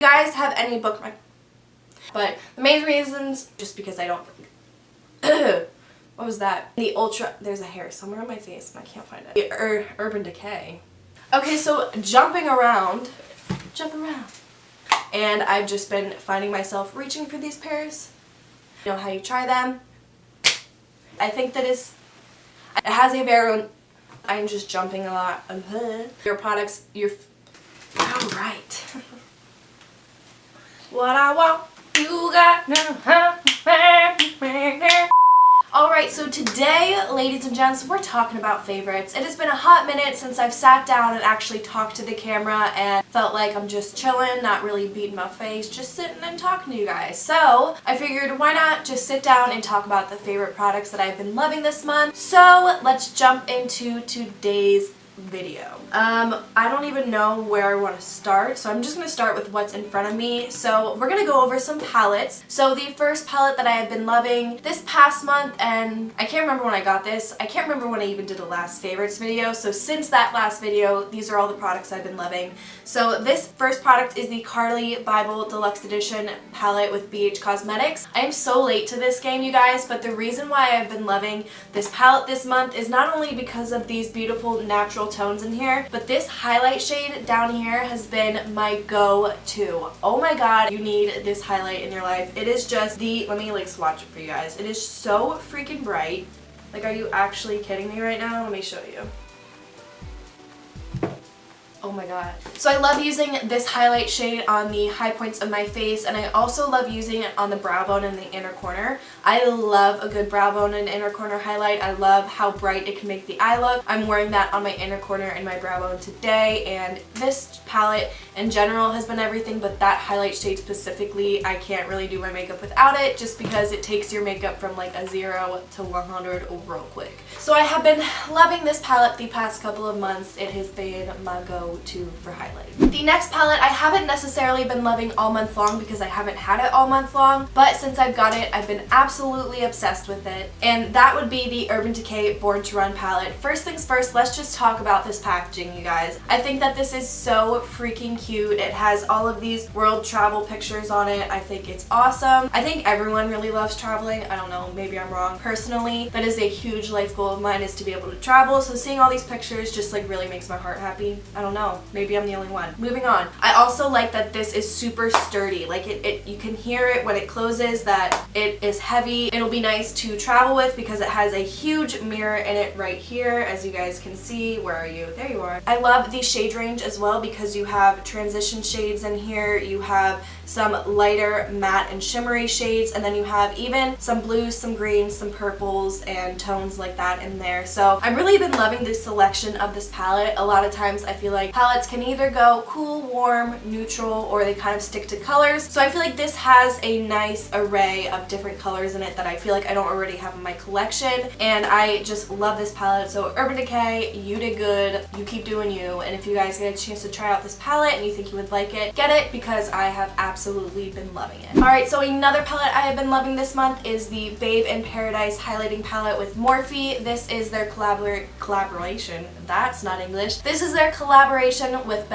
You guys have any bookmark? But the main reasons, just because I don't... What was that? The Ultra... There's a hair somewhere on my face and I can't find it. The Urban Decay. Okay, so jump around. And I've just been finding myself reaching for these pairs. You know how you try them. I think that it has a very own... I'm just jumping a lot. Your products, alright. What I want, you got no. Alright, so today, ladies and gents, we're talking about favorites. It has been a hot minute since I've sat down and actually talked to the camera and felt like I'm just chilling, not really beating my face, just sitting and talking to you guys. So, I figured why not just sit down and talk about the favorite products that I've been loving this month. So, let's jump into today's video. I don't even know where I want to start, so I'm just going to start with what's in front of me. So we're going to go over some palettes. So the first palette that I have been loving this past month, and I can't remember when I got this. I can't remember when I even did the last favorites video. So since that last video, these are all the products I've been loving. So this first product is the Carli Bybel Deluxe Edition palette with BH Cosmetics. I am so late to this game, you guys, but the reason why I've been loving this palette this month is not only because of these beautiful natural tones in here, but this highlight shade down here has been my go-to. Oh my god, you need this highlight in your life. It is just let me like swatch it for you guys. It is so freaking bright. Like, are you actually kidding me right now? Let me show you. Oh my god. So I love using this highlight shade on the high points of my face, and I also love using it on the brow bone in the inner corner. I love a good brow bone and inner corner highlight. I love how bright it can make the eye look. I'm wearing that on my inner corner and my brow bone today, and this palette in general has been everything, but that highlight shade specifically, I can't really do my makeup without it, just because it takes your makeup from like a 0 to 100 real quick. So I have been loving this palette the past couple of months. It has been my go-to for highlighting. The next palette I haven't necessarily been loving all month long because I haven't had it all month long, but since I've got it, I've been absolutely obsessed with it, and that would be the Urban Decay Born to Run palette. First things first, let's just talk about this packaging, you guys. I think that this is so freaking cute. It has all of these world travel pictures on it. I think it's awesome. I think everyone really loves traveling. I don't know, maybe I'm wrong. Personally, that is a huge life goal of mine, is to be able to travel, so seeing all these pictures just like really makes my heart happy. I don't know, maybe I'm the only one. Moving on. I also like that this is super sturdy. Like you can hear it when it closes that it is heavy. It'll be nice to travel with because it has a huge mirror in it right here, as you guys can see. Where are you? There you are. I love the shade range as well because you have transition shades in here. You have some lighter matte and shimmery shades, and then you have even some blues, some greens, some purples, and tones like that in there. So I've really been loving this selection of this palette. A lot of times I feel like palettes can either go cool, warm, neutral, or they kind of stick to colors. So I feel like this has a nice array of different colors in it that I feel like I don't already have in my collection, and I just love this palette. So Urban Decay, you did good. You keep doing you, and if you guys get a chance to try out this palette and you think you would like it, get it, because I have absolutely been loving it. Alright, so another palette I have been loving this month is the Babe in Paradise highlighting palette with Morphe. This is their collaboration. That's not English. This is their collaboration with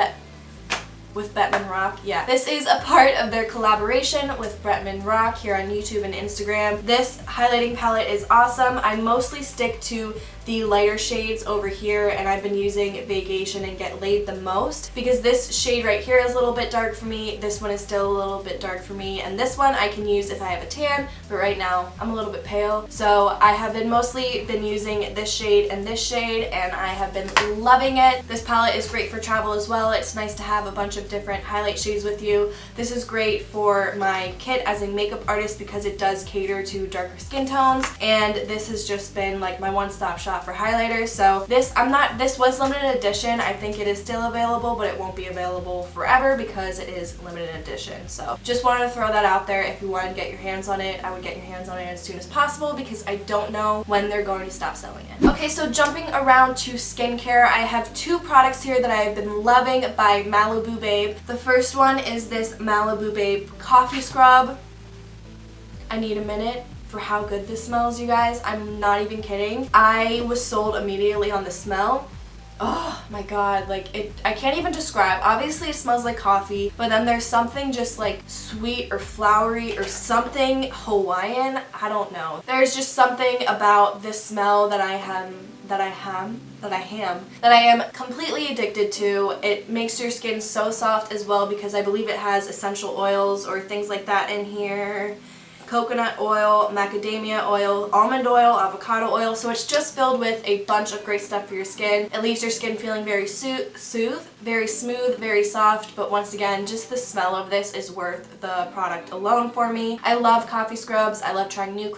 Bretman Rock. Yeah, this is a part of their collaboration with Bretman Rock here on YouTube and Instagram. This highlighting palette is awesome. I mostly stick to the lighter shades over here, and I've been using Vacation and Get Laid the most because this shade right here is a little bit dark for me. This one is still a little bit dark for me, and this one I can use if I have a tan, but right now I'm a little bit pale. So I have mostly been using this shade and this shade, and I have been loving it. This palette is great for travel as well. It's nice to have a bunch of different highlight shades with you. This is great for my kit as a makeup artist because it does cater to darker skin tones, and this has just been like my one-stop shop for highlighters. So this was limited edition. I think it is still available, but it won't be available forever because it is limited edition. So just wanted to throw that out there. If you want to get your hands on it, I would get your hands on it as soon as possible because I don't know when they're going to stop selling it. Okay, so jumping around to skincare, I have two products here that I have been loving by Malibu Babe. The first one is this Malibu Babe Coffee Scrub. I need a minute for how good this smells, you guys. I'm not even kidding. I was sold immediately on the smell. Oh my god, like I can't even describe. Obviously it smells like coffee, but then there's something just like sweet or flowery or something Hawaiian. I don't know. There's just something about this smell that I am completely addicted to. It makes your skin so soft as well because I believe it has essential oils or things like that in here. Coconut oil, macadamia oil, almond oil, avocado oil, so it's just filled with a bunch of great stuff for your skin. It leaves your skin feeling very very smooth, very soft, but once again, just the smell of this is worth the product alone for me. I love coffee scrubs. I love trying new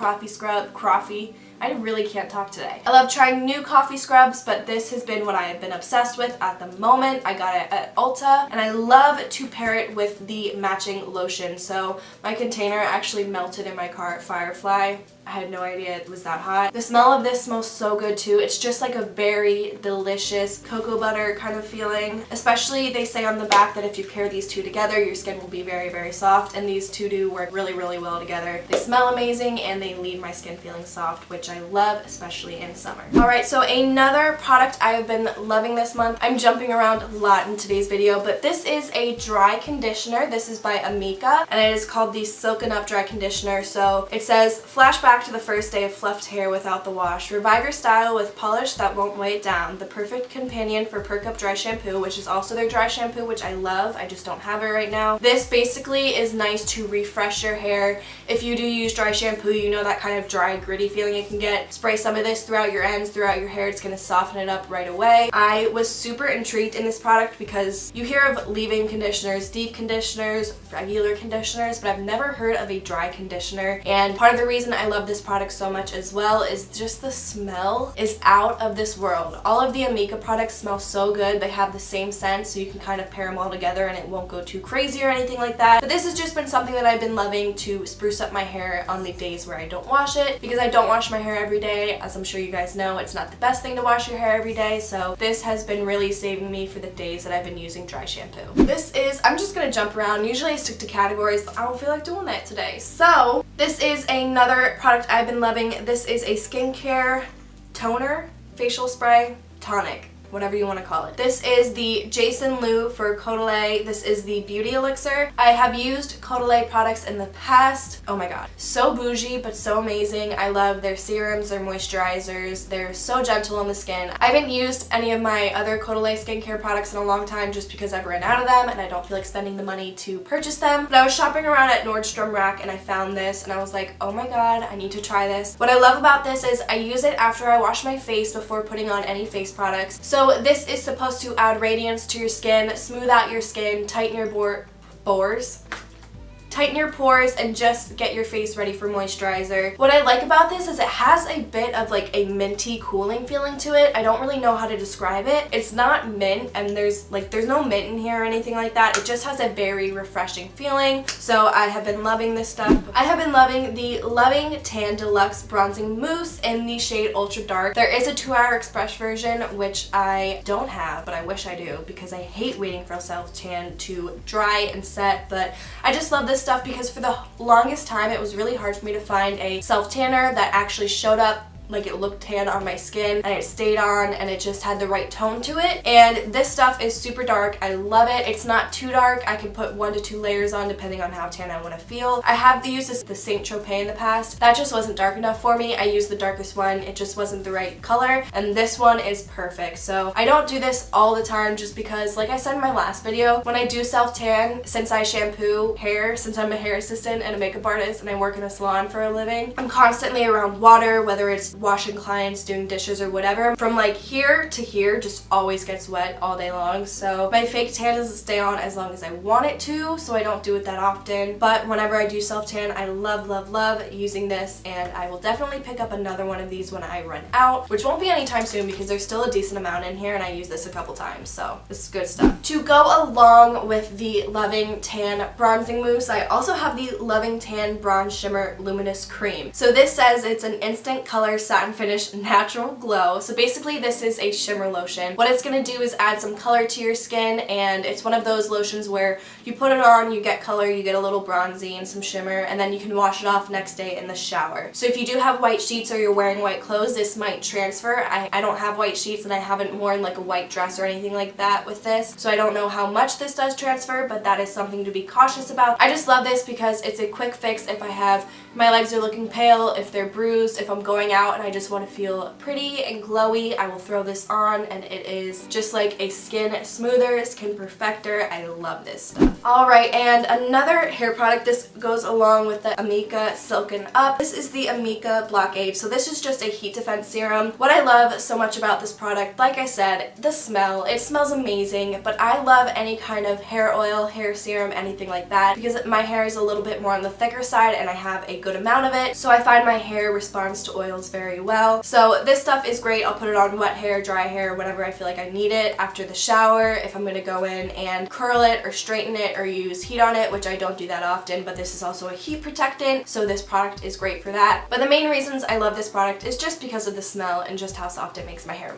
I really can't talk today. I love trying new coffee scrubs, but this has been what I have been obsessed with at the moment. I got it at Ulta, and I love to pair it with the matching lotion. So my container actually melted in my car at Firefly. I had no idea it was that hot. The smell of this smells so good too. It's just like a very delicious cocoa butter kind of feeling. Especially they say on the back that if you pair these two together, your skin will be very, very soft, and these two do work really, really well together. They smell amazing and they leave my skin feeling soft, which I love, especially in summer. Alright, so another product I have been loving this month. I'm jumping around a lot in today's video, but this is a dry conditioner. This is by Amika, and it is called the Silken Up Dry Conditioner. So it says, flashback to the first day of fluffed hair without the wash. Revive your style with polish that won't weigh it down. The perfect companion for Perk Up Dry Shampoo, which is also their dry shampoo, which I love. I just don't have it right now. This basically is nice to refresh your hair. If you do use dry shampoo, you know that kind of dry, gritty feeling you can get. Spray some of this throughout your ends, throughout your hair. It's going to soften it up right away. I was super intrigued in this product because you hear of leave-in conditioners, deep conditioners, regular conditioners, but I've never heard of a dry conditioner. And part of the reason I love this product so much as well is just the smell is out of this world. All of the Amika products smell so good. They have the same scent, so you can kind of pair them all together and it won't go too crazy or anything like that. But this has just been something that I've been loving to spruce up my hair on the days where I don't wash it, because I don't wash my hair every day. As I'm sure you guys know, it's not the best thing to wash your hair every day, so this has been really saving me for the days that I've been using dry shampoo. This is, I'm just gonna jump around. Usually I stick to categories, but I don't feel like doing that today. So this is another product I've been loving. This is a skincare toner, facial spray, tonic, whatever you want to call it. This is the Jason Liu for Caudile. This is the Beauty Elixir. I have used Caudile products in the past. Oh my god. So bougie, but so amazing. I love their serums, their moisturizers. They're so gentle on the skin. I haven't used any of my other Caudile skincare products in a long time just because I've run out of them and I don't feel like spending the money to purchase them. But I was shopping around at Nordstrom Rack and I found this and I was like, oh my god, I need to try this. What I love about this is I use it after I wash my face before putting on any face products. So this is supposed to add radiance to your skin, smooth out your skin, tighten your pores, and just get your face ready for moisturizer. What I like about this is it has a bit of like a minty cooling feeling to it. I don't really know how to describe it. It's not mint, and there's no mint in here or anything like that. It just has a very refreshing feeling. So I have been loving this stuff. I have been loving the Loving Tan Deluxe Bronzing Mousse in the shade Ultra Dark. There is a 2-hour express version, which I don't have, but I wish I do because I hate waiting for a self-tan to dry and set, but I just love this stuff because for the longest time it was really hard for me to find a self-tanner that actually showed up like it looked tan on my skin and it stayed on and it just had the right tone to it. And this stuff is super dark. I love it. It's not too dark. I can put 1 to 2 layers on depending on how tan I want to feel. I have used the Saint Tropez in the past. That just wasn't dark enough for me. I used the darkest one. It just wasn't the right color, and this one is perfect. So I don't do this all the time just because, like I said in my last video, when I do self-tan, since I shampoo hair, since I'm a hair assistant and a makeup artist and I work in a salon for a living, I'm constantly around water, whether it's washing clients, doing dishes, or whatever. From like here to here just always gets wet all day long, so my fake tan doesn't stay on as long as I want it to, so I don't do it that often. But whenever I do self-tan, I love, love, love using this, and I will definitely pick up another one of these when I run out, which won't be anytime soon because there's still a decent amount in here and I use this a couple times, so this is good stuff. To go along with the Loving Tan Bronzing Mousse, I also have the Loving Tan Bronze Shimmer Luminous Cream. So this says it's an instant color satin finish natural glow. So basically this is a shimmer lotion. What it's going to do is add some color to your skin, and it's one of those lotions where you put it on, you get color, you get a little bronzy and some shimmer, and then you can wash it off next day in the shower. So if you do have white sheets or you're wearing white clothes, this might transfer. I don't have white sheets and I haven't worn like a white dress or anything like that with this, so I don't know how much this does transfer, but that is something to be cautious about. I just love this because it's a quick fix if I have my legs are looking pale, if they're bruised, if I'm going out and I just want to feel pretty and glowy, I will throw this on and it is just like a skin smoother, skin perfector. I love this stuff. Alright, and another hair product, this goes along with the Amika Silken Up. This is the Amika Blockade. So this is just a heat defense serum. What I love so much about this product, like I said, the smell. It smells amazing, but I love any kind of hair oil, hair serum, anything like that, because my hair is a little bit more on the thicker side and I have a good amount of it, so I find my hair responds to oils very well. So this stuff is great. I'll put it on wet hair, dry hair, whenever I feel like I need it. After the shower, if I'm going to go in and curl it or straighten it or use heat on it, which I don't do that often, but this is also a heat protectant, so this product is great for that. But the main reasons I love this product is just because of the smell and just how soft it makes my hair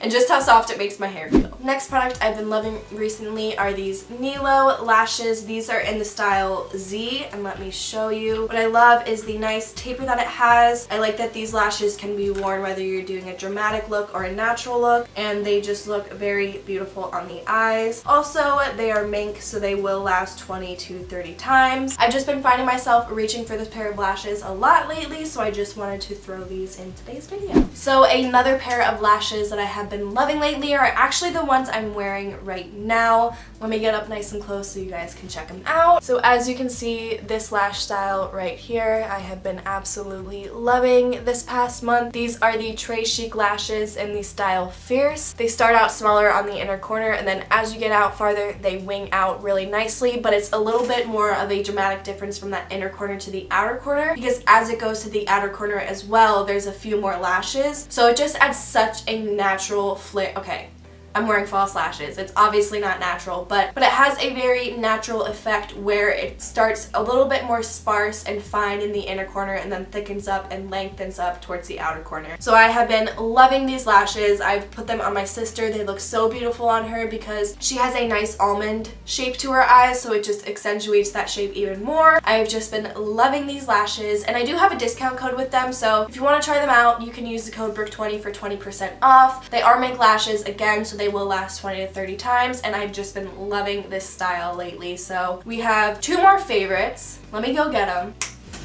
and just how soft it makes my hair feel. Next product I've been loving recently are these Nelo lashes. These are in the style Z, and let me show you. What I love is the nice taper that it has. I like that these lashes can be worn whether you're doing a dramatic look or a natural look, and they just look very beautiful on the eyes. Also, they are Mink, so they will last 20 to 30 times. I've just been finding myself reaching for this pair of lashes a lot lately, so I just wanted to throw these in today's video. So another pair of lashes that I have been loving lately are actually the ones I'm wearing right now. Let me get up nice and close so you guys can check them out. So as you can see, this lash style right here, I have been absolutely loving this past month. These are the Chic lashes in the style Fierce. They start out smaller on the inner corner, and then as you get out farther, they wing out really nicely, but it's a little bit more of a dramatic difference from that inner corner to the outer corner, because as it goes to the outer corner as well, there's a few more lashes. So it just adds such a natural flair. Okay, I'm wearing false lashes. It's obviously not natural, but it has a very natural effect where it starts a little bit more sparse and fine in the inner corner and then thickens up and lengthens up towards the outer corner. So I have been loving these lashes. I've put them on my sister. They look so beautiful on her because she has a nice almond shape to her eyes, so it just accentuates that shape even more. I've just been loving these lashes, and I do have a discount code with them, so if you want to try them out, you can use the code BRICK20 for 20% off. They are Mink lashes again, so they will last 20 to 30 times, and I've just been loving this style lately. So we have two more favorites. Let me go get them,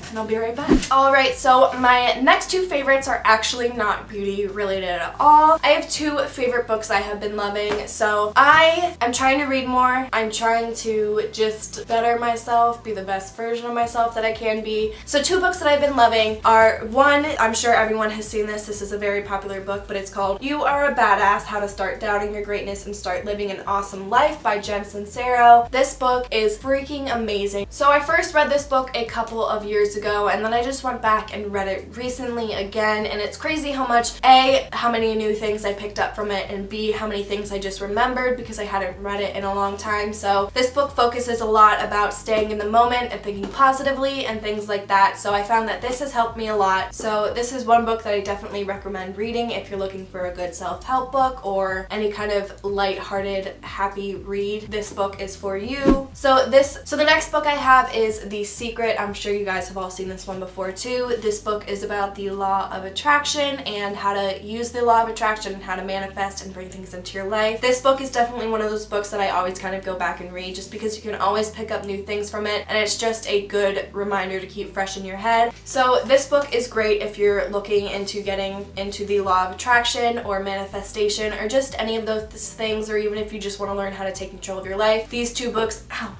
and I'll be right back. Alright, so my next two favorites are actually not beauty related at all. I have two favorite books I have been loving. So I am trying to read more. I'm trying to just better myself, be the best version of myself that I can be. So two books that I've been loving are, one, I'm sure everyone has seen this. This is a very popular book, but it's called You Are a Badass: How to Start Doubting Your Greatness and Start Living an Awesome Life by Jen Sincero. This book is freaking amazing. So I first read this book a couple of years ago, and then I just went back and read it recently again, and it's crazy how much, A, how many new things I picked up from it, and B, how many things I just remembered because I hadn't read it in a long time. So this book focuses a lot about staying in the moment and thinking positively and things like that, so I found that this has helped me a lot. So this is one book that I definitely recommend reading if you're looking for a good self-help book or any kind of light-hearted, happy read. This book is for you. So the next book I have is The Secret. I'm sure you guys have all seen this one before too. This book is about the law of attraction and how to use the law of attraction and how to manifest and bring things into your life. This book is definitely one of those books that I always kind of go back and read just because you can always pick up new things from it, and it's just a good reminder to keep fresh in your head. So this book is great if you're looking into getting into the law of attraction or manifestation or just any of those things, or even if you just want to learn how to take control of your life. These two books, ow,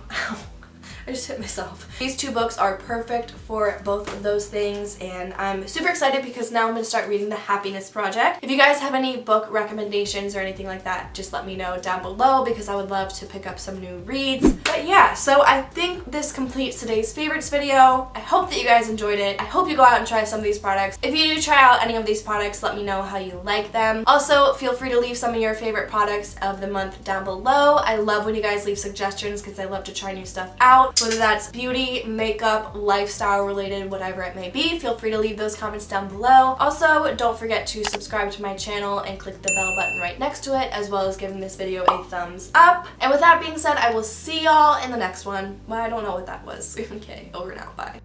I just hit myself. These two books are perfect for both of those things, and I'm super excited because now I'm going to start reading The Happiness Project. If you guys have any book recommendations or anything like that, just let me know down below because I would love to pick up some new reads. But yeah, so I think this completes today's favorites video. I hope that you guys enjoyed it. I hope you go out and try some of these products. If you do try out any of these products, let me know how you like them. Also, feel free to leave some of your favorite products of the month down below. I love when you guys leave suggestions because I love to try new stuff out. whether that's beauty, makeup, lifestyle related, whatever it may be. Feel free to leave those comments down below. Also, don't forget to subscribe to my channel and click the bell button right next to it, as well as giving this video a thumbs up. And with that being said, I will see y'all in the next one. Well, I don't know what that was. Okay, over now. Bye.